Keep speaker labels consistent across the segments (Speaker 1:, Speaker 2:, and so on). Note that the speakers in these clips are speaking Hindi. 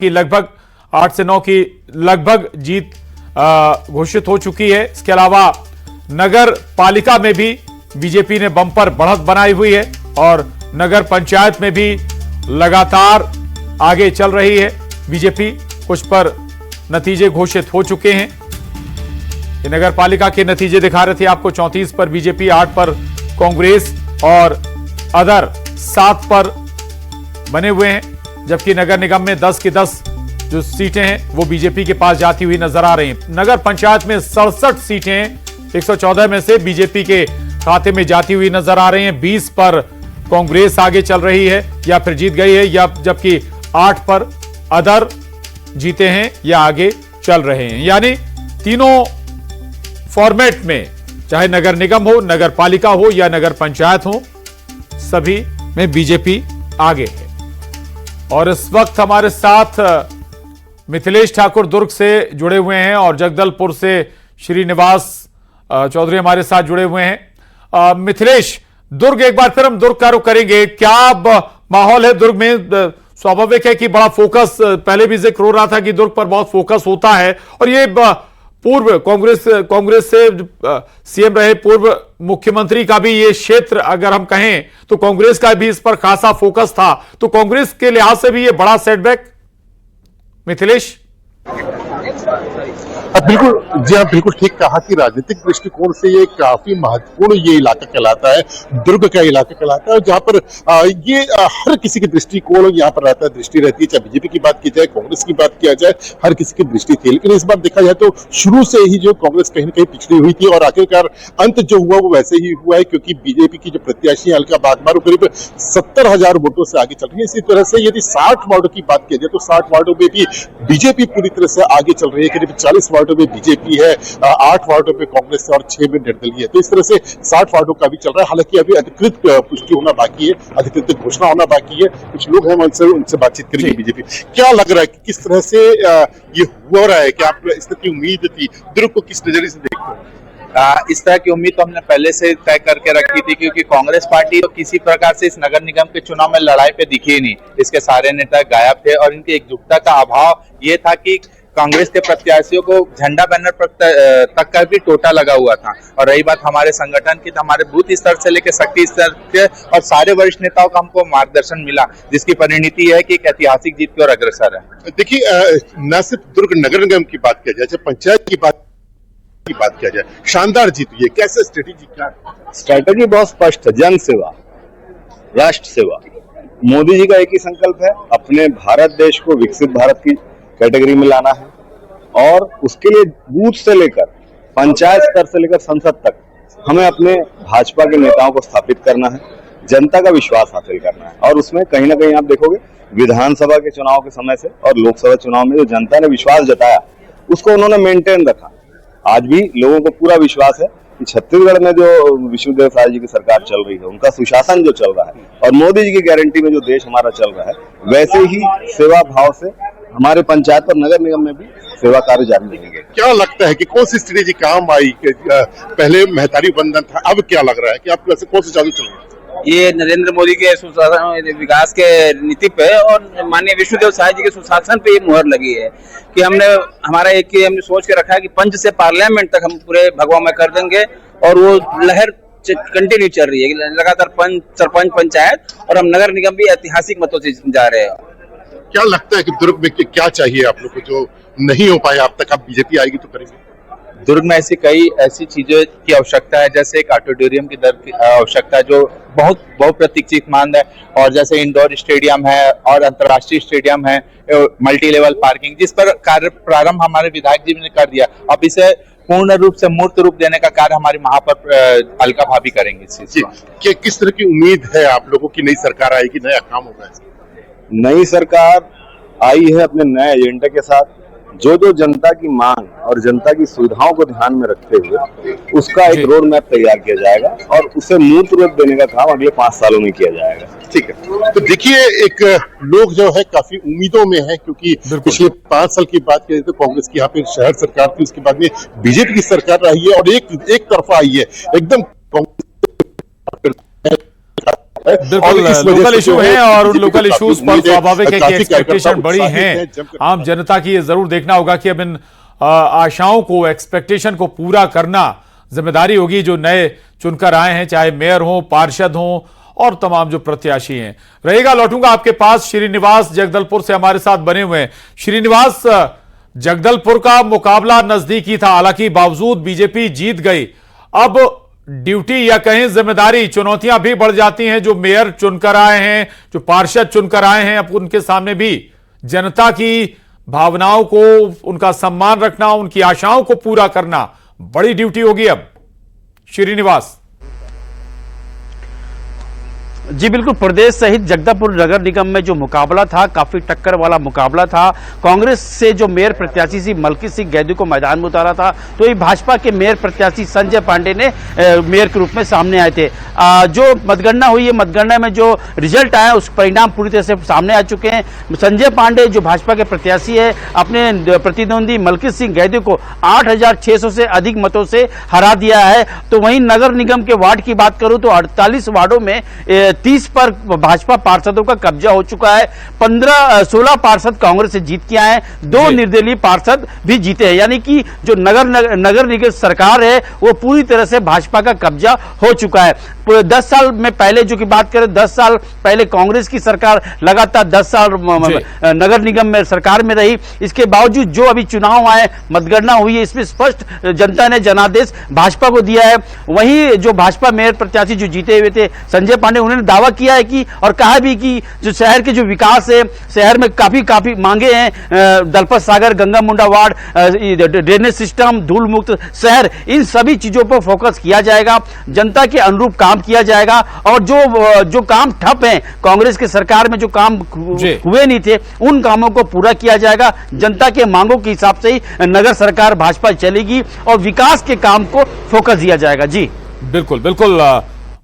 Speaker 1: की लगभग 8 से 9 की लगभग जीत घोषित हो चुकी है। इसके अलावा नगर पालिका में भी बीजेपी ने बम्पर बढ़त बनाई हुई है और नगर पंचायत में भी लगातार आगे चल रही है बीजेपी। कुछ पर नतीजे घोषित हो चुके हैं। ये नगर पालिका के नतीजे दिखा रहे थे आपको। 34 पर बीजेपी, 8 पर कांग्रेस और अदर 7 पर बने हुए हैं, जबकि नगर निगम में 10 की 10 जो सीटें हैं वो बीजेपी के पास जाती हुई नजर आ रही हैं। नगर पंचायत में 67 सीटें 114 में से बीजेपी के खाते में जाती हुई नजर आ रही हैं। 20 पर कांग्रेस आगे चल रही है या फिर जीत गई है, या जबकि 8 पर अदर जीते हैं या आगे चल रहे हैं। यानी तीनों फॉर्मेट में, चाहे नगर निगम हो, नगर पालिका हो या नगर पंचायत हो, सभी में बीजेपी आगे है। और इस वक्त हमारे साथ मिथिलेश ठाकुर दुर्ग से जुड़े हुए हैं और जगदलपुर से श्रीनिवास चौधरी हमारे साथ जुड़े हुए हैं। मिथिलेश, दुर्ग एक बार फिर हम दुर्ग का रुख करेंगे। क्या माहौल है दुर्ग में? स्वाभाविक है कि बड़ा फोकस, पहले भी जिक्र हो रहा था कि दुर्ग पर बहुत फोकस होता है, और ये पूर्व कांग्रेस से सीएम रहे पूर्व मुख्यमंत्री का भी ये क्षेत्र, अगर हम कहें तो कांग्रेस का भी इस पर खासा फोकस था। तो कांग्रेस के लिहाज से भी ये बड़ा सेटबैक मिथिलेश?
Speaker 2: बिल्कुल जी हाँ, बिल्कुल ठीक कहा कि राजनीतिक दृष्टिकोण से ये काफी महत्वपूर्ण ये इलाका कहलाता है, दुर्ग का इलाका कहलाता है, जहाँ पर ये हर किसी की दृष्टिकोण यहाँ पर रहता है, दृष्टि रहती है। चाहे बीजेपी की बात की जाए, कांग्रेस की बात किया जाए, हर किसी की दृष्टि थी। लेकिन इस बार देखा जाए तो शुरू से ही जो कांग्रेस कहीं न कहीं पिछड़ी हुई थी और आखिरकार अंत जो हुआ वो वैसे ही हुआ है, क्योंकि बीजेपी की जो प्रत्याशी अलका बागमारू करीब 70,000 वोटों से आगे चल रही है। इसी तरह से यदि 60 वार्डों की बात की जाए तो 60 वार्डों में भी बीजेपी पूरी तरह से आगे चल रही है। करीब 40 वार्डों में बीजेपी है, 8 वार्डों में कांग्रेस है और 6 में निर्दलीय है। तो इस तरह से 60 वार्डों का भी चल रहा है। हालांकि अभी अधिकृत पुष्टि होना बाकी है, अधिकृत घोषणा होना बाकी है। कुछ लोग हैं, उनसे बातचीत करेंगे। बीजेपी क्या लग रहा है कि किस तरह से ये हो रहा है? कि आप इस तरह की उम्मीद थी? दुर्ग को किस नजरिए से देखते हैं?
Speaker 3: इस तरह की उम्मीद तो हमने पहले से तय करके रखी थी, क्योंकि कांग्रेस पार्टी तो किसी प्रकार से इस नगर निगम के चुनाव में लड़ाई पे दिखी ही नहीं। इसके सारे नेता गायब थे और इनकी एकजुटता का अभाव ये था कि कांग्रेस के प्रत्याशियों को झंडा बैनर तक का भी टोटा लगा हुआ था। और रही बात हमारे संगठन की, तो हमारे बूथ स्तर से लेकर शक्ति स्तर के और सारे वरिष्ठ नेताओं का हमको मार्गदर्शन मिला, जिसकी परिणति है कि एक ऐतिहासिक जीत की ओर अग्रसर है।
Speaker 2: देखिए, न सिर्फ दुर्ग नगर निगम की बात किया जाए, पंचायत की बात किया जाए, शानदार जीत हुई है। कैसे स्ट्रेटेजी? क्या
Speaker 4: स्ट्रेटेजी? बहुत स्पष्ट है, जन सेवा, राष्ट्र सेवा। मोदी जी का एक ही संकल्प है, अपने भारत देश को विकसित भारत की कैटेगरी में लाना है, और उसके लिए बूथ से लेकर पंचायत स्तर से लेकर संसद तक हमें अपने भाजपा के नेताओं को स्थापित करना है, जनता का विश्वास हासिल करना है। और उसमें कहीं ना कहीं आप देखोगे विधानसभा के चुनाव के समय से और लोकसभा चुनाव में जो जनता ने विश्वास जताया उसको उन्होंने मेंटेन रखा। आज भी लोगों को पूरा विश्वास है कि छत्तीसगढ़ में जो विष्णुदेव साय जी की सरकार चल रही है, उनका सुशासन जो चल रहा है और मोदी जी की गारंटी में जो देश हमारा चल रहा है, वैसे ही सेवा भाव से हमारे पंचायत और नगर निगम में भी सेवा कार्य जारी रहेंगे। क्या लगता है कि कौन सी स्ट्रेटेजी काम आई? पहले महतारी बंधन था, अब क्या लग रहा है कि आप कौन सी चालू चल रही है?
Speaker 3: ये नरेंद्र मोदी के सुशासन विकास के नीति पे और माननीय विष्णुदेव साय जी के सुशासन पे ये मुहर लगी है कि हमने सोच के रखा है कि पंच से पार्लियामेंट तक हम पूरे भगवा में कर देंगे, और वो लहर कंटिन्यू चल रही है लगातार। सरपंच, पंचायत और हम नगर निगम भी ऐतिहासिक मतों से जा रहे हैं।
Speaker 2: क्या लगता है कि दुर्ग में क्या चाहिए आप लोग को जो नहीं हो पाया अब तक? आप बीजेपी आएगी तो करेंगे?
Speaker 3: दुर्ग में ऐसी चीजों की आवश्यकता है, जैसे एक ऑडिटोरियम की आवश्यकता है जो बहुत प्रतीक्षित मांग है, और जैसे इंडोर स्टेडियम है और अंतर्राष्ट्रीय स्टेडियम है, मल्टी लेवल पार्किंग, जिस पर कार्य प्रारंभ हमारे विधायक जी ने कर दिया। अब इसे पूर्ण रूप से मूर्त रूप देने का कार्य हमारी महापौर अलका भाभी करेंगे।
Speaker 2: किस तरह की उम्मीद है आप लोगों की? नई सरकार आएगी, नया काम होगा?
Speaker 4: नई सरकार आई है अपने नए एजेंडे के साथ, जो जनता की मांग और जनता की सुविधाओं को ध्यान में रखते हुए उसका एक रोड मैप तैयार किया जाएगा और उसे मूर्त रूप देने का काम अगले 5 सालों में किया जाएगा।
Speaker 2: ठीक है, तो देखिए, एक लोग जो है काफी उम्मीदों में है, क्योंकि पिछले 5 साल की बात करें तो कांग्रेस की यहाँ पे शहर सरकार थी, उसके बाद में बीजेपी की सरकार रही है और एक तरफा आई है एकदम। है।
Speaker 1: बिल्कुल
Speaker 2: इस वजह
Speaker 1: लोकल
Speaker 2: से
Speaker 1: इशू
Speaker 2: जो
Speaker 1: है और उन
Speaker 2: बीजेपी
Speaker 1: लोकल
Speaker 2: को काफी
Speaker 1: इश्यूज पर
Speaker 2: उम्मीद है,
Speaker 1: स्वाभाविक है कि
Speaker 2: काफी
Speaker 1: एक्सपेक्टेशन
Speaker 2: कार्यकर्ता
Speaker 1: बड़ी
Speaker 2: उत्साहित
Speaker 1: है।
Speaker 2: जमकर
Speaker 1: आम जनता की ये जरूर देखना होगा कि अब इन आशाओं को, एक्सपेक्टेशन को पूरा करना जिम्मेदारी होगी जो नए चुनकर आए हैं, चाहे मेयर हो, पार्षद हो और तमाम जो प्रत्याशी हैं। रहेगा, लौटूंगा आपके पास। श्रीनिवास जगदलपुर से हमारे साथ बने हुए हैं। श्रीनिवास, जगदलपुर का मुकाबला नजदीकी था, हालांकि बावजूद बीजेपी जीत गई। अब ड्यूटी या कहीं जिम्मेदारी, चुनौतियां भी बढ़ जाती हैं। जो मेयर चुनकर आए हैं, जो पार्षद चुनकर आए हैं, अब उनके सामने भी जनता की भावनाओं को, उनका सम्मान रखना, उनकी आशाओं को पूरा करना बड़ी ड्यूटी होगी अब। श्रीनिवास
Speaker 5: जी बिल्कुल, प्रदेश सहित जगदलपुर नगर निगम में जो मुकाबला था काफी टक्कर वाला मुकाबला था। कांग्रेस से जो मेयर प्रत्याशी सी मलकीत सिंह गैदी को मैदान में उतारा था, तो ये भाजपा के मेयर प्रत्याशी संजय पांडे ने मेयर के रूप में सामने आए थे। जो मतगणना हुई है, मतगणना में जो रिजल्ट आया उस परिणाम पूरी तरह से सामने आ चुके हैं। संजय पांडे जो भाजपा के प्रत्याशी है, अपने प्रतिद्वंदी मलकीत सिंह गैदी को 8,600 से अधिक मतों से हरा दिया है। तो वहीं नगर निगम के वार्ड की बात करूं तो 48 वार्डों में 30 पर भाजपा पार्षदों का कब्जा हो चुका है। 16 पार्षद कांग्रेस से जीत के आए हैं, 2 निर्दलीय पार्षद भी जीते हैं। यानी कि जो नगर निगम सरकार है वो पूरी तरह से भाजपा का कब्जा हो चुका है। 10 साल में पहले जो की बात करें, 10 साल पहले कांग्रेस की सरकार लगातार 10 साल नगर निगम में सरकार में रही। इसके बावजूद जो अभी चुनाव आए, मतगणना हुई है, इसमें स्पष्ट जनता ने जनादेश भाजपा को दिया है। वहीं जो भाजपा मेयर प्रत्याशी जो जीते हुए थे संजय पांडे, उन्होंने दावा किया है कि और कहा भी कि जो शहर के जो विकास है, शहर में काफी मांगे हैं, दलपत सागर, गंगा मुंडा वार्ड, ड्रेनेज सिस्टम, धूल मुक्त शहर, इन सभी चीजों पर फोकस किया जाएगा, जनता के अनुरूप काम किया जाएगा। और जो काम ठप हैं, कांग्रेस की सरकार में जो काम हुए नहीं थे, उन कामों को पूरा किया जाएगा। जनता के मांगों के हिसाब से ही नगर सरकार भाजपा चलेगी और विकास के काम को फोकस दिया जाएगा। जी
Speaker 1: बिल्कुल बिल्कुल।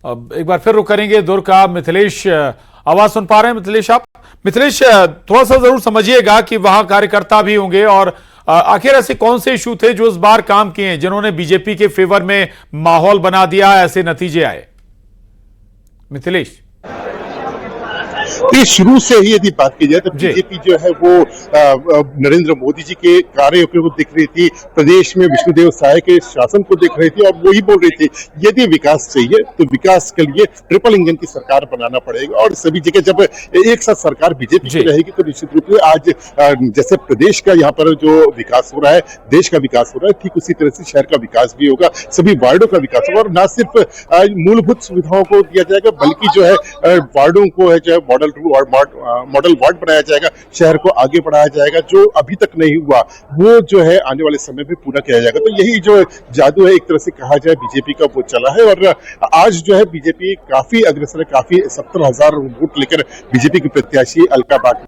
Speaker 1: एक बार फिर रुक करेंगे दुर्ग का। मिथिलेश आवाज सुन पा रहे हैं? मिथिलेश, आप मिथिलेश थोड़ा सा जरूर समझिएगा कि वहां कार्यकर्ता भी होंगे और आखिर ऐसे कौन से इशू थे जो इस बार काम किए हैं, जिन्होंने बीजेपी के फेवर में माहौल बना दिया, ऐसे नतीजे आए? मिथिलेश
Speaker 2: शुरू से ही यदि बात की जाए तो बीजेपी जो है वो नरेंद्र मोदी जी के कार्यों को देख रही थी, प्रदेश में विष्णुदेव साय के शासन को देख रही थी और वो ही बोल रही थी यदि विकास चाहिए तो विकास के लिए ट्रिपल इंजन की सरकार बनाना पड़ेगा। और सभी जगह जब एक साथ सरकार बीजेपी की रहेगी तो निश्चित रूप से आज जैसे प्रदेश का यहाँ पर जो विकास हो रहा है, देश का विकास हो रहा है, ठीक उसी तरह से शहर का विकास भी होगा, सभी वार्डों का विकास होगा। और न सिर्फ मूलभूत सुविधाओं को दिया जाएगा बल्कि जो है वार्डों को है जो है मॉडल वार्ड बनाया जाएगा, शहर को आगे बढ़ाया जाएगा, जो अभी तक नहीं हुआ वो जो है आने वाले समय में पूरा किया जाएगा। तो यही जो जादू है एक तरह से कहा जाए बीजेपी का वो चला है। और आज जो है बीजेपी काफी अग्रसर है, काफी 70,000 वोट लेकर बीजेपी की प्रत्याशी अलका बाग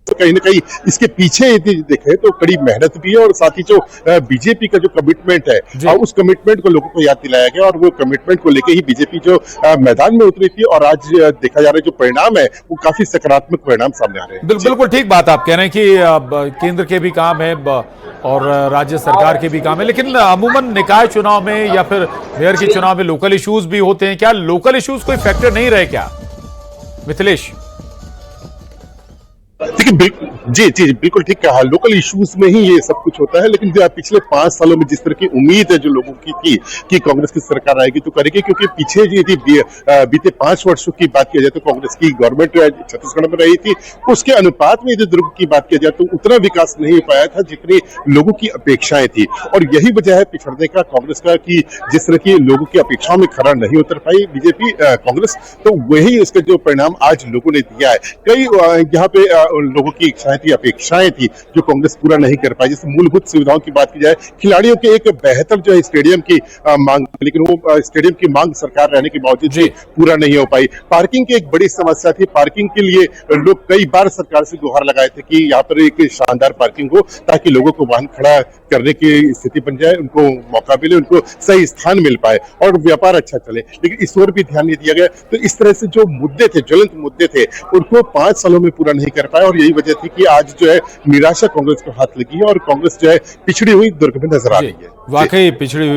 Speaker 2: तो कहीं ना कहीं इसके पीछे यदि देखें तो कड़ी मेहनत भी है और साथ ही जो बीजेपी का जो कमिटमेंट है उस कमिटमेंट को लोगों को याद दिलाया गया और वो कमिटमेंट को लेकर ही बीजेपी जो मैदान में उतरी थी। और आज देखा जा रहा है जो परिणाम है वो काफी सकारात्मक परिणाम सामने आ रहे हैं।
Speaker 1: बिल्कुल ठीक बात आप कह रहे हैं कि केंद्र के भी काम है और राज्य सरकार के भी काम है, लेकिन अमूमन निकाय चुनाव में या फिर मेयर के चुनाव में लोकल इश्यूज भी होते हैं। क्या लोकल इश्यूज कोई फैक्टर नहीं रहे क्या मिथिलेश?
Speaker 2: देखिए जी बिल्कुल ठीक कहा, लोकल इश्यूज में ही ये सब कुछ होता है। लेकिन पिछले 5 सालों में जिस तरह की उम्मीद है जो लोगों की थी कि कांग्रेस की सरकार आएगी तो करेगी, क्योंकि पीछे यदि बीते 5 वर्षों की बात किया जाए तो कांग्रेस की गवर्नमेंट छत्तीसगढ़ में रही थी, उसके अनुपात में यदि दुर्ग की बात किया जाए तो उतना विकास नहीं हो पाया था जितनी लोगों की अपेक्षाएं थी। और यही वजह है पिछड़ने का कांग्रेस का कि जिस तरह की लोगों की अपेक्षाओं में खरा नहीं उतर पाई बीजेपी कांग्रेस, तो वही इसका जो परिणाम आज लोगों ने दिया है। कई यहाँ पे लोगों की इच्छाएं थी, अपेक्षाएं थी जो कांग्रेस पूरा नहीं कर पाई। जैसे मूलभूत सुविधाओं की बात की जाए, खिलाड़ियों के एक बेहतर जो है स्टेडियम की मांग, लेकिन वो स्टेडियम की मांग सरकार रहने के बावजूद भी पूरा नहीं हो पाई। पार्किंग की एक बड़ी समस्या थी, पार्किंग के लिए लोग कई बार सरकार से गुहार लगाए थे कि यहाँ पर एक शानदार पार्किंग हो ताकि लोगों को वाहन खड़ा करने की स्थिति बन जाए, उनको मौका मिले, उनको सही स्थान मिल पाए और व्यापार अच्छा चले, लेकिन इस ओर भी ध्यान नहीं दिया गया। तो इस तरह से जो मुद्दे थे, ज्वलंत मुद्दे थे, उनको 5 सालों में पूरा नहीं कर पाया। पाया और यही वजह थी कि आज जो है निराशा कांग्रेस को हाथ लगी है और कांग्रेस जो है पिछड़ी हुई दुर्ग में नजर आ रही है।
Speaker 1: वाकई पिछड़ी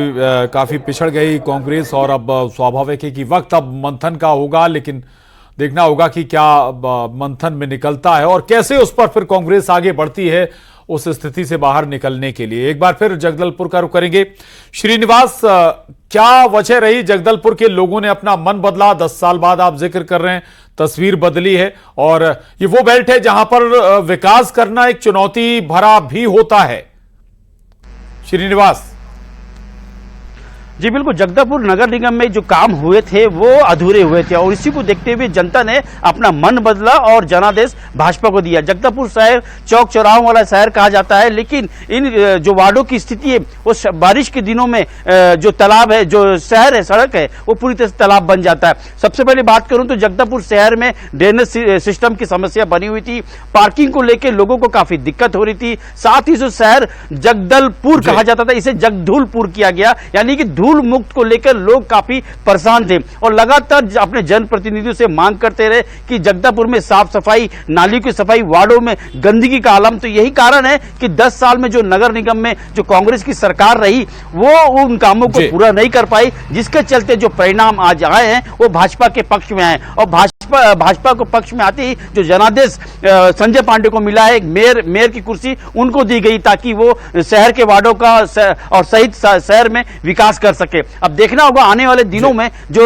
Speaker 1: काफी पिछड़ गई कांग्रेस और अब स्वाभाविक है कि वक्त अब मंथन का होगा, लेकिन देखना होगा कि क्या मंथन में निकलता है और कैसे उस पर फिर कांग्रेस आगे बढ़ती है उस स्थिति से बाहर निकलने के लिए। एक बार फिर जगदलपुर का रुख करेंगे। श्रीनिवास, क्या वजह रही जगदलपुर के लोगों ने अपना मन बदला? 10 साल बाद आप जिक्र कर रहे हैं, तस्वीर बदली है और ये वो बेल्ट है जहां पर विकास करना एक चुनौती भरा भी होता है। श्रीनिवास
Speaker 5: जी बिल्कुल, जगदलपुर नगर निगम में जो काम हुए थे वो अधूरे हुए थे और इसी को देखते हुए जनता ने अपना मन बदला और जनादेश भाजपा को दिया। जगदलपुर शहर चौक चौराहों वाला शहर कहा जाता है, लेकिन इन जो वार्डों की स्थिति है वो बारिश के दिनों में जो तालाब है, जो शहर है, सड़क है, वो पूरी तरह से तालाब बन जाता है। सबसे पहले बात करूं तो जगदलपुर शहर में ड्रेनेज सिस्टम की समस्या बनी हुई थी, पार्किंग को लेकर लोगों को काफी दिक्कत हो रही थी। साथ ही जो शहर जगदलपुर कहा जाता था, इसे जगधूलपुर किया गया, यानी कि धूल मुक्त को लेकर लोग काफी परेशान थे और लगातार अपने जनप्रतिनिधियों से मांग करते रहे कि जगदलपुर में साफ सफाई, नाली की सफाई, वार्डों में गंदगी का आलम। तो यही कारण है कि 10 साल में जो नगर निगम में जो कांग्रेस की सरकार रही वो उन कामों को पूरा नहीं कर पाई, जिसके चलते जो परिणाम आज आए हैं वो भाजपा के पक्ष में आए और भाजपा को पक्ष में आते ही जो जनादेश संजय पांडे को मिला है, मेयर की कुर्सी उनको दी गई ताकि वो शहर के वार्डों का और सहित शहर में विकास कर सके। अब देखना होगा आने वाले दिनों में जो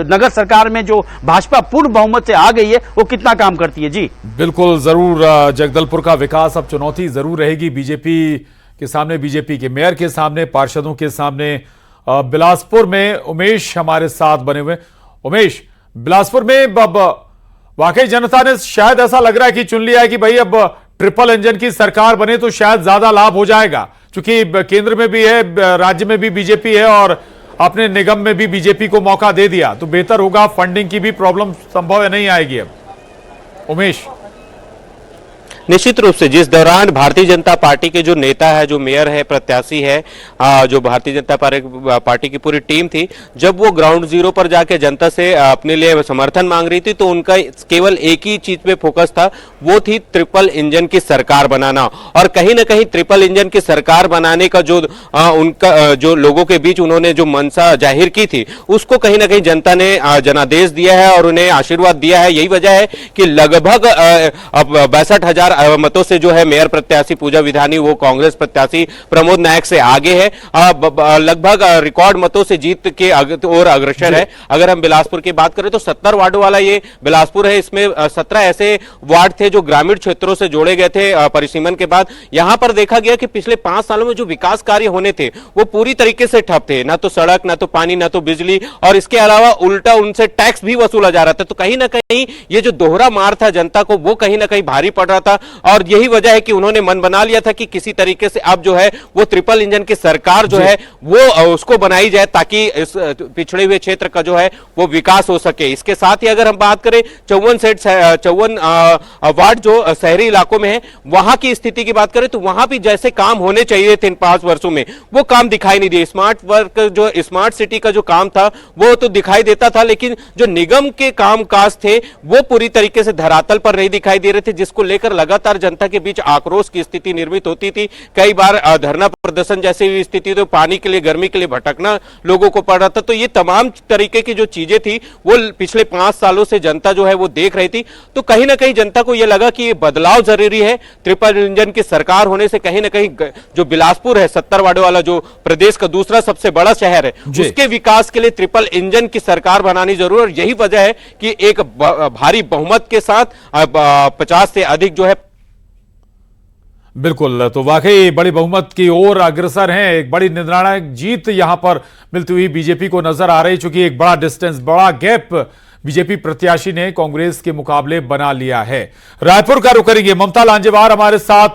Speaker 5: नगर सरकार में जो भाजपा पूर्ण बहुमत से आ गई है वो कितना काम करती है। जी
Speaker 1: बिल्कुल, जरूर जगदलपुर का विकास अब चुनौती जरूर रहेगी बीजेपी के सामने, बीजेपी के मेयर के सामने, पार्षदों के सामने। बिलासपुर में उमेश हमारे साथ बने हुए। उमेश, बिलासपुर में वाकई जनता ने शायद ऐसा लग रहा है कि चुन लिया है कि भाई अब ट्रिपल इंजन की सरकार बने तो शायद ज्यादा लाभ हो जाएगा, क्योंकि केंद्र में भी है, राज्य में भी बीजेपी है और अपने निगम में भी बीजेपी को मौका दे दिया तो बेहतर होगा, फंडिंग की भी प्रॉब्लम संभव है नहीं आएगी। अब उमेश,
Speaker 6: निश्चित रूप से जिस दौरान भारतीय जनता पार्टी के जो नेता है, जो मेयर है, प्रत्याशी है, जो भारतीय जनता पार्टी की पूरी टीम थी, जब वो ग्राउंड जीरो पर जाके जनता से अपने लिए समर्थन मांग रही थी तो उनका केवल एक ही चीज पे फोकस था, वो थी ट्रिपल इंजन की सरकार बनाना। और कहीं ना कहीं ट्रिपल इंजन की सरकार बनाने का जो उनका जो लोगों के बीच उन्होंने जो मंशा जाहिर की थी उसको कहीं ना कहीं जनता ने जनादेश दिया है और उन्हें आशीर्वाद दिया है। यही वजह है कि लगभग 62,000 मतों से जो है मेयर प्रत्याशी पूजा विधानी वो कांग्रेस प्रत्याशी प्रमोद नायक से आगे है, लगभग रिकॉर्ड मतों से जीत के और अग्रसर है। अगर हम बिलासपुर की बात करें तो 70 वार्डों वाला ये बिलासपुर है, इसमें 17 ऐसे वार्ड थे जो ग्रामीण क्षेत्रों से जोड़े गए थे परिसीमन के बाद। यहां पर देखा गया कि पिछले 5 सालों में जो विकास कार्य होने थे वो पूरी तरीके से ठप थे, ना तो सड़क, ना तो पानी, ना तो बिजली, और इसके अलावा उल्टा उनसे टैक्स भी वसूला जा रहा था। तो कहीं ना कहीं ये जो दोहरा मार था जनता को वो कहीं ना कहीं भारी पड़ रहा था और यही वजह है कि उन्होंने मन बना लिया था कि किसी तरीके से अब जो है वो ट्रिपल इंजन की सरकार जो है वो उसको बनाई जाए ताकि इस पिछड़े हुए क्षेत्र का जो है वो विकास हो सके। इसके साथ ही अगर हम बात करें 54 वार्ड जो शहरी इलाकों में है वहां की स्थिति की बात करें तो वहां भी जैसे काम होने चाहिए थे इन 5 वर्षों में वो काम दिखाई नहीं दिए। स्मार्ट वर्क जो स्मार्ट सिटी का जो काम था वो तो दिखाई देता था, लेकिन जो निगम के कामकाज थे वो पूरी तरीके से धरातल पर नहीं दिखाई दे रहे थे, जिसको लेकर लगातार जनता के बीच आक्रोश की स्थिति निर्मित होती थी। कई बार धरना प्रदर्शन जैसी स्थिति तो पानी के लिए, गर्मी के लिए भटकना लोगों को पड़ रहा था। तो ये तमाम तरीके की जो चीजें थी वो पिछले 5 सालों से जनता जो है वो देख रही थी। तो कहीं ना कहीं जनता को यह लगा कि ये बदलाव जरूरी है। ट्रिपल इंजन की सरकार होने से कहीं ना कहीं जो बिलासपुर है 70 वार्डों वाला जो प्रदेश का दूसरा सबसे बड़ा शहर है उसके विकास के लिए ट्रिपल इंजन की सरकार बनानी जरूर। और यही वजह है कि एक भारी बहुमत के साथ 50 से अधिक जो है।
Speaker 1: बिल्कुल, तो वाकई बड़ी बहुमत की ओर अग्रसर हैं। एक बड़ी निर्णायक जीत यहां पर मिलती हुई बीजेपी को नजर आ रही, चूंकि एक बड़ा डिस्टेंस, बड़ा गैप बीजेपी प्रत्याशी ने कांग्रेस के मुकाबले बना लिया है। रायपुर का रुख करेंगे। ममता लांजेवार हमारे साथ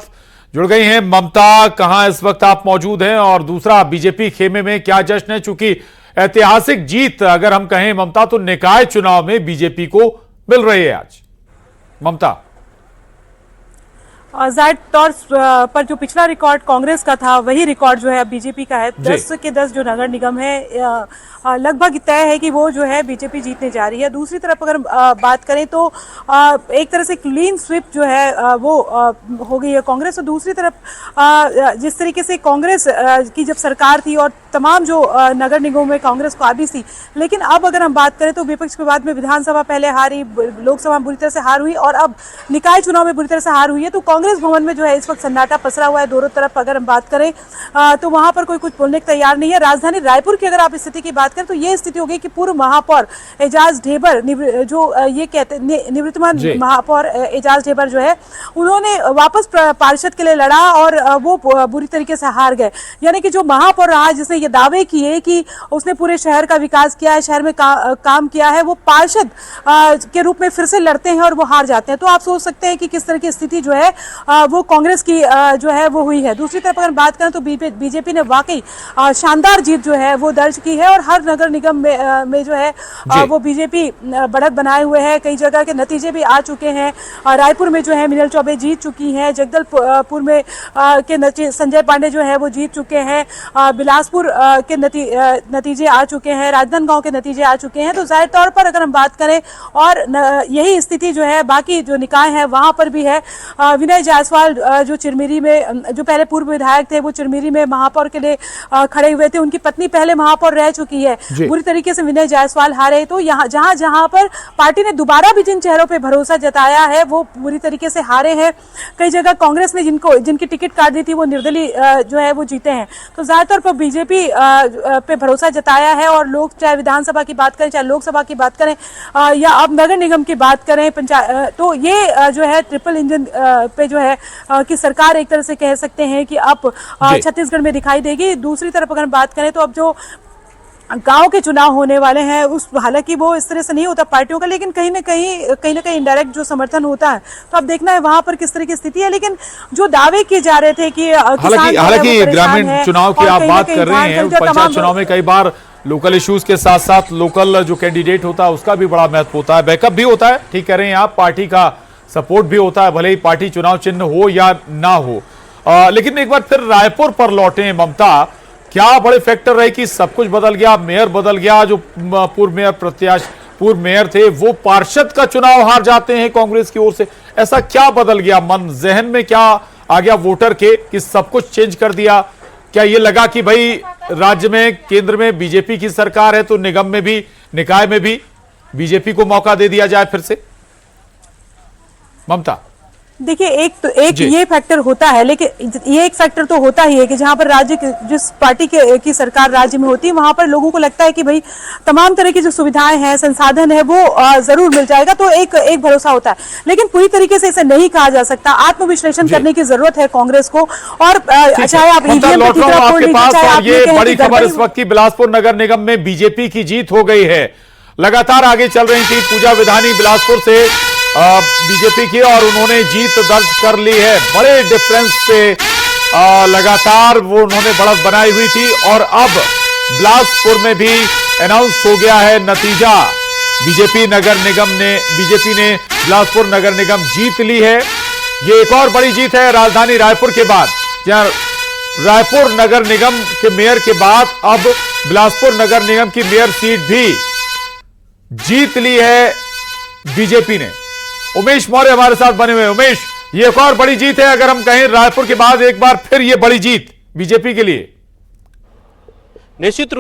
Speaker 1: जुड़ गई हैं। ममता, कहां इस वक्त आप मौजूद हैं? और दूसरा, बीजेपी खेमे में क्या जश्न है? चूंकि ऐतिहासिक जीत अगर हम कहें ममता तो निकाय चुनाव में बीजेपी को मिल रही है आज। ममता,
Speaker 7: जाहिर तौर पर जो पिछला रिकॉर्ड कांग्रेस का था वही रिकॉर्ड जो है अब बीजेपी का है। 10 के 10 जो नगर निगम है लगभग तय है कि वो जो है बीजेपी जीतने जा रही है। दूसरी तरफ अगर बात करें तो एक तरह से क्लीन स्वीप जो है वो हो गई है कांग्रेस। और दूसरी तरफ जिस तरीके से कांग्रेस की जब सरकार थी और तमाम जो नगर निगमों में कांग्रेस को आबी थी, लेकिन अब अगर हम बात करें तो विपक्ष के बाद में विधानसभा पहले हारी, लोकसभा बुरी तरह से हार हुई और अब निकाय चुनाव में बुरी तरह से हार हुई है। तो कांग्रेस भवन में जो है इस वक्त सन्नाटा पसरा हुआ है दोनों तरफ। अगर हम बात करें तो वहां पर कोई कुछ बोलने को तैयार नहीं है। राजधानी रायपुर की अगर आप स्थिति की बात करें तो ये स्थिति हो गई कि पूर्व महापौर एजाज ढेबर जो ये कहते निवृत्तमान महापौर एजाज ढेबर जो है उन्होंने वापस पार्षद के लिए लड़ा और वो बुरी तरीके से हार गए। यानी कि जो महापौर रहा जिसने ये दावे किए कि उसने पूरे शहर का विकास किया है, शहर में काम किया है, वो पार्षद के रूप में फिर से लड़ते हैं और वो हार जाते हैं। तो आप सोच सकते हैं कि किस तरह की स्थिति जो है वो कांग्रेस की जो है वो हुई है। दूसरी तरफ अगर बात करें तो बीजेपी ने वाकई शानदार जीत जो है वो दर्ज की है और हर नगर निगम में जो है वो बीजेपी बढ़त बनाए हुए है। कई जगह के नतीजे भी आ चुके हैं। रायपुर में जो है मिनल चौबे जीत चुकी हैं, जगदलपुर में के संजय पांडे जो है वो जीत चुके हैं, बिलासपुर के नतीजे आ चुके हैं, राजनांदगांव के नतीजे आ चुके हैं। तो जाहिर तौर पर अगर हम बात करें और यही स्थिति जो है बाकी जो निकाय है वहां पर भी है। विनय जायसवाल जो चिरमिरी में जो पहले पूर्व विधायक थे वो चिरमिरी में महापौर के लिए खड़े हुए थे, उनकी पत्नी पहले महापौर रह चुकी है, बुरी तरीके से विनय जायसवाल हारे। तो यहाँ जहां पर पार्टी ने दोबारा भी जिन चेहरों पे भरोसा जताया है वो बुरी तरीके से हारे हैं। कई जगह कांग्रेस ने जिनकी टिकट काट दी थी वो निर्दलीय जो है वो जीते हैं। तो ज्यादातर पर बीजेपी पे भरोसा जताया है और लोग चाहे विधानसभा की बात करें, चाहे लोकसभा की बात करें या अब नगर निगम की बात करें, पंचायत, तो ये जो है ट्रिपल इंजन पे जो है कि सरकार एक तरह से कह सकते हैं कि अब छत्तीसगढ़ में दिखाई देगी। दूसरी तरफ अगर बात करें तो अब जो गांव के चुनाव होने वाले हैं उस हालांकि वो इस तरह से नहीं होता पार्टियों का, लेकिन कहीं ना कहीं इनडायरेक्ट जो समर्थन होता है तो अब देखना है वहां पर किस तरह की स्थिति है। लेकिन जो दावे किए जा रहे थे कि
Speaker 1: हालांकि ग्रामीण चुनाव की आप बात कर रहे हैं, पंचायत चुनाव में कई बार लोकल इश्यूज के साथ साथ लोकल जो कैंडिडेट होता है उसका भी बड़ा महत्व होता है, बैकअप भी होता है। ठीक कह रहे हैं आप, पार्टी का सपोर्ट भी होता है, भले ही पार्टी चुनाव चिन्ह हो या ना हो। लेकिन एक बार फिर रायपुर पर लौटे ममता, क्या बड़े फैक्टर रहे कि सब कुछ बदल गया, मेयर बदल गया, जो पूर्व मेयर थे वो पार्षद का चुनाव हार जाते हैं कांग्रेस की ओर से, ऐसा क्या बदल गया मन जहन में, क्या आ गया वोटर के कि सब कुछ चेंज कर दिया? क्या ये लगा कि भाई राज्य में केंद्र में बीजेपी की सरकार है तो निगम में भी निकाय में भी बीजेपी को मौका दे दिया जाए फिर से? ममता
Speaker 7: देखिए एक ये फैक्टर होता है, लेकिन ये एक फैक्टर तो होता ही है कि जहां पर राज्य जिस पार्टी की सरकार राज्य में होती है वहां पर लोगों को लगता है कि भाई तमाम तरह की जो सुविधाएं हैं, संसाधन है वो जरूर मिल जाएगा, तो एक भरोसा होता है। लेकिन पूरी तरीके से इसे नहीं कहा जा सकता, आत्मविश्लेषण करने की जरूरत है कांग्रेस को। और चाहे आप
Speaker 1: ये बड़ी खबर इस वक्त की, बिलासपुर नगर निगम में बीजेपी की जीत हो गई है। लगातार आगे चल रही थी पूजा विधानी बिलासपुर से बीजेपी की और उन्होंने जीत दर्ज कर ली है बड़े डिफरेंस से। लगातार वो उन्होंने बढ़त बनाई हुई थी और अब बिलासपुर में भी अनाउंस हो गया है नतीजा। बीजेपी ने बिलासपुर नगर निगम जीत ली है। ये एक और बड़ी जीत है राजधानी रायपुर के बाद, जहां रायपुर नगर निगम के मेयर के बाद अब बिलासपुर नगर निगम की मेयर सीट भी जीत ली है बीजेपी ने। उमेश मौर्य हमारे साथ बने हुए। उमेश, ये एक और बड़ी जीत है अगर हम कहें रायपुर के बाद एक बार फिर ये बड़ी जीत बीजेपी के लिए।
Speaker 6: निश्चित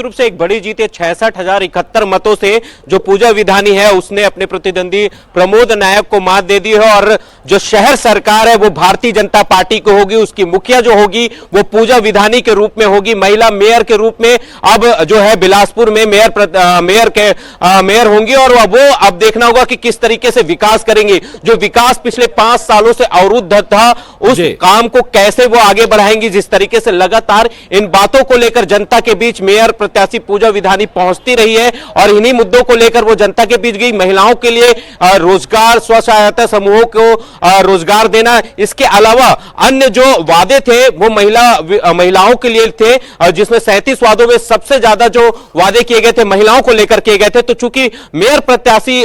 Speaker 6: रूप से एक बड़ी जीत है। 66,071 मतों से जो पूजा विधानी है उसने अपने प्रतिद्वंदी प्रमोद नायक को मात दे दी है और जो शहर सरकार है वो भारतीय जनता पार्टी को होगी। उसकी मुखिया जो होगी वो पूजा विधानी के रूप में होगी, महिला मेयर के रूप में अब जो है बिलासपुर में मेयर होंगी और वो अब देखना होगा कि किस तरीके से विकास करेंगे। जो विकास पिछले 5 सालों से अवरुद्ध था उस काम को कैसे वो आगे बढ़ाएंगी। जिस तरीके से लगातार इन बातों को लेकर जनता के बीच मेयर प्रत्याशी पूजा विधानी पहुंचती रही है और इन्हीं मुद्दों को लेकर वो जनता के बीच गई। महिलाओं के लिए रोजगार, स्व सहायता समूहों को रोजगार देना, इसके अलावा अन्य जो वादे थे वो महिलाओं के लिए थे, जिसमें 37 वादों में सबसे ज्यादा जो वादे किए गए थे महिलाओं को लेकर किए गए थे। तो चूंकि मेयर प्रत्याशी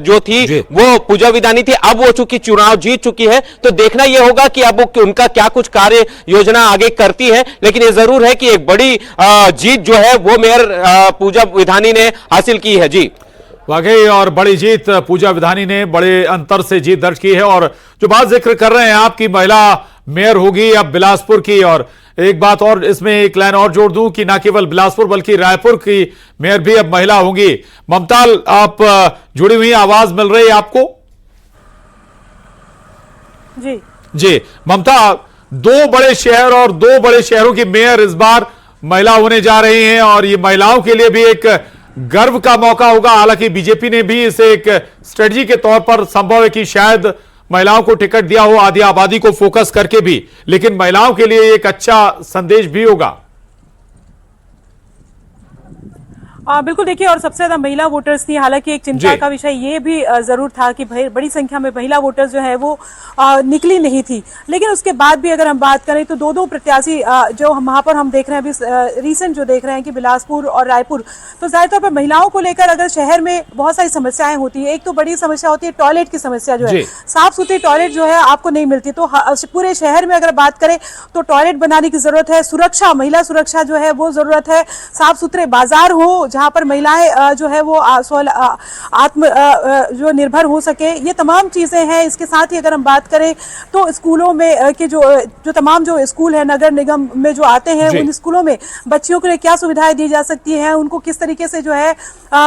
Speaker 6: जो थी वो पूजा विधानी थी, अब वो चूंकि चुनाव जीत चुकी है तो देखना यह होगा कि अब उनका क्या कुछ कार्य योजना आगे करती है। लेकिन यह जरूर है कि एक बड़ी जीत जो है वो मेयर पूजा विधानी ने हासिल की है। जी
Speaker 1: वाकई, और बड़ी जीत पूजा विधानी ने बड़े अंतर से जीत दर्ज की है। और जो बात जिक्र कर रहे हैं आप की महिला मेयर होगी अब बिलासपुर की, और एक बात और इसमें एक लाइन और जोड़ दूं कि ना केवल बिलासपुर बल्कि रायपुर की मेयर भी अब महिला होंगी। ममता, आप जुड़ी हुई आवाज मिल रही है आपको? जी ममता, 2 बड़े शहर और 2 बड़े शहरों की मेयर इस बार महिला होने जा रही हैं और ये महिलाओं के लिए भी एक गर्व का मौका होगा। हालांकि बीजेपी ने भी इसे एक स्ट्रेटजी के तौर पर संभव है कि शायद महिलाओं को टिकट दिया हो आधी आबादी को फोकस करके भी, लेकिन महिलाओं के लिए एक अच्छा संदेश भी होगा।
Speaker 7: बिल्कुल, देखिए, और सबसे ज्यादा महिला वोटर्स थी। हालांकि एक चिंता का विषय ये भी जरूर था कि बड़ी संख्या में महिला वोटर्स जो है वो निकली नहीं थी। लेकिन उसके बाद भी अगर हम बात करें तो 2 प्रत्याशी जो वहां पर हम देख रहे हैं अभी रिसेंट जो देख रहे हैं कि बिलासपुर और रायपुर, तो जाहिर तौर पर महिलाओं को लेकर अगर शहर में बहुत सारी समस्याएं होती है। एक तो बड़ी समस्या होती है टॉयलेट की समस्या, जो है साफ सुथरी टॉयलेट जो है आपको नहीं मिलती। तो पूरे शहर में अगर बात करें तो टॉयलेट बनाने की जरूरत है, सुरक्षा, महिला सुरक्षा जो है वो जरूरत है, साफ सुथरे बाजार हो जहां पर महिलाएं जो है वो आत्म जो निर्भर हो सके, ये तमाम चीजें हैं। इसके साथ ही अगर हम बात करें तो स्कूलों में कि जो तमाम जो स्कूल है नगर निगम में जो आते हैं, उन स्कूलों में बच्चियों के लिए क्या सुविधाएं दी जा सकती हैं, उनको किस तरीके से जो है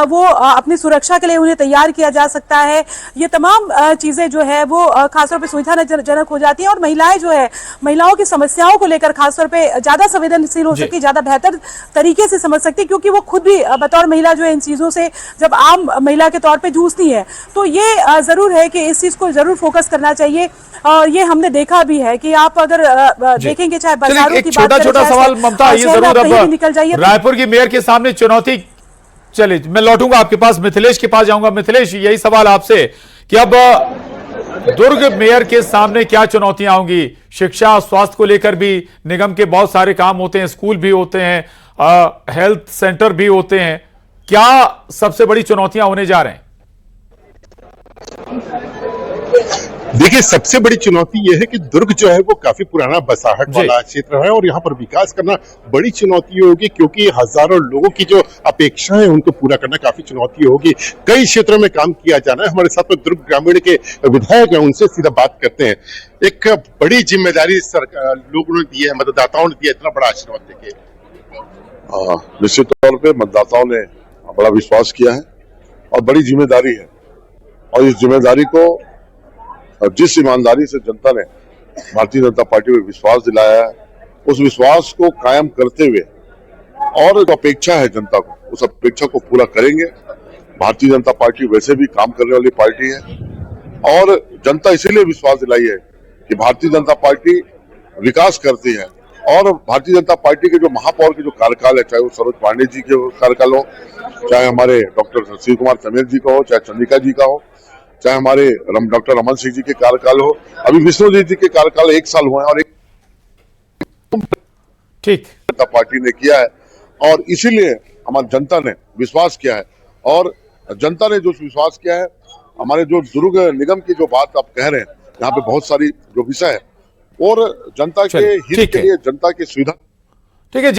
Speaker 7: वो अपनी सुरक्षा के लिए उन्हें तैयार किया जा सकता है, ये तमाम चीजें जो है वो खासतौर पर सुविधाजनक हो जाती हैं। और महिलाएं जो है महिलाओं की समस्याओं को लेकर खासतौर पर ज्यादा संवेदनशील हो सकती, ज्यादा बेहतर तरीके से समझ सकती, क्योंकि वो खुद भी बतौर महिला जो है इन चीजों से जब आम महिला के तौर पे जूझती है। तो ये जरूर है कि इस चीज को जरूर फोकस करना चाहिए। और ये हमने देखा भी है कि आप अगर देखेंगे चाहे बाजारों की बात करें,
Speaker 1: छोटा सवाल ममता, ये जरूर अब
Speaker 7: निकल जाइए
Speaker 1: रायपुर की मेयर के सामने चुनौती। चलिए मैं लौटूंगा आपके पास, मिथिलेश के पास जाऊंगा। मिथिलेश, यही सवाल आपसे कि अब दुर्ग मेयर के सामने क्या चुनौतियां होंगी? शिक्षा, स्वास्थ्य को लेकर भी निगम के बहुत सारे काम होते हैं, स्कूल भी होते हैं, हेल्थ सेंटर भी होते हैं, क्या सबसे बड़ी चुनौतियां होने जा रहे हैं?
Speaker 2: देखिए, सबसे बड़ी चुनौती यह है कि दुर्ग जो है वो काफी पुराना बसाहट वाला क्षेत्र है और यहाँ पर विकास करना बड़ी चुनौती होगी, क्योंकि हजारों लोगों की जो अपेक्षाएं हैं उनको पूरा करना काफी चुनौती होगी। कई क्षेत्रों में काम किया जाना है। हमारे साथ में दुर्ग ग्रामीण के विधायक हैं, उनसे सीधा बात करते हैं। एक बड़ी जिम्मेदारी सरकार लोगों ने दी है, मतदाताओं ने दिया, इतना बड़ा आशीर्वाद देखिए।
Speaker 8: निश्चित तौर पे मतदाताओं ने बड़ा विश्वास किया है और बड़ी जिम्मेदारी है, और इस जिम्मेदारी को जिस ईमानदारी से जनता ने भारतीय जनता पार्टी में विश्वास दिलाया है, उस विश्वास को कायम करते हुए और एक अपेक्षा है जनता को, उस अपेक्षा को पूरा करेंगे। भारतीय जनता पार्टी वैसे भी काम करने वाली पार्टी है और जनता इसीलिए विश्वास दिलाई है कि भारतीय जनता पार्टी विकास करती है। और भारतीय जनता पार्टी के जो महापौर के जो कार्यकाल है, चाहे वो सरोज पांडे जी के कार्यकाल हो, चाहे हमारे डॉक्टर शिव कुमार चमेर जी का हो, चाहे चंद्रिका जी का हो, चाहे हमारे डॉक्टर रमन सिंह जी के कार्यकाल हो, अभी विष्णुजीत जी के कार्यकाल 1 साल हुए हैं और
Speaker 1: ठीक
Speaker 8: जनता पार्टी ने किया है और इसीलिए हमारी जनता ने विश्वास किया है। और जनता ने जो विश्वास किया है, हमारे जो दुर्ग निगम की जो बात आप कह रहे हैं, यहाँ पे बहुत सारी जो विषय है और जनता के हित के लिए, जनता की सुविधा,
Speaker 1: ठीक है।